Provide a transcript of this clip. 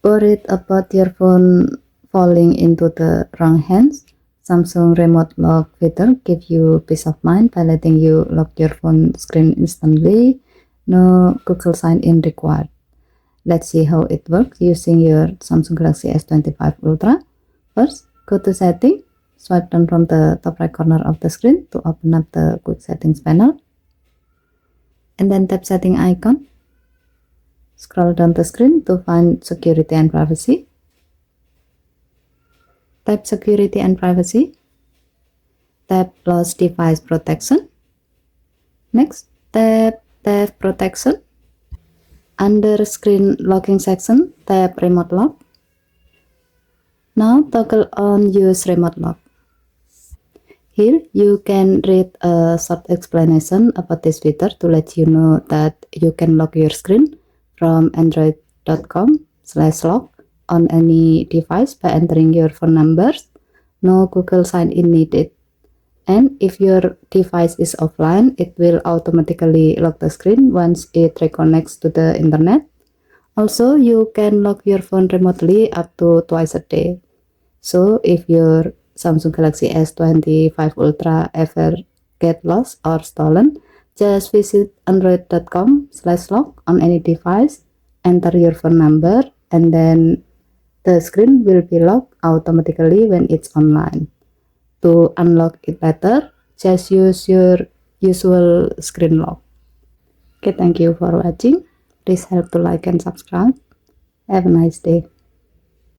Worried about your phone falling into the wrong hands? Samsung Remote Lock feature gives you peace of mind by letting you lock your phone screen instantly. No Google sign-in required. Let's see how it works using your Samsung Galaxy S25 Ultra. First, go to Settings. Swipe down from the top right corner of the screen to open up the Quick Settings panel. And then tap Setting icon. Scroll down the screen to find Security and Privacy. Tap Security and Privacy. Tap Lost Device Protection. Next, tap Theft Protection. Under Screen Locking section, tap Remote Lock. Now toggle on Use Remote Lock. Here you can read a short explanation about this feature to let you know that you can lock your screen from android.com/lock on any device by entering your phone numbers. No Google sign-in needed. And if your device is offline, it will automatically lock the screen once it reconnects to the internet. Also, you can lock your phone remotely up to twice a day. So if your Samsung Galaxy S25 Ultra ever get lost or stolen, just visit android.com/lock on any device, enter your phone number, and then the screen will be locked automatically when it's online. To unlock it later, just use your usual screen lock. Okay, thank you for watching. Please help to like and subscribe. Have a nice day.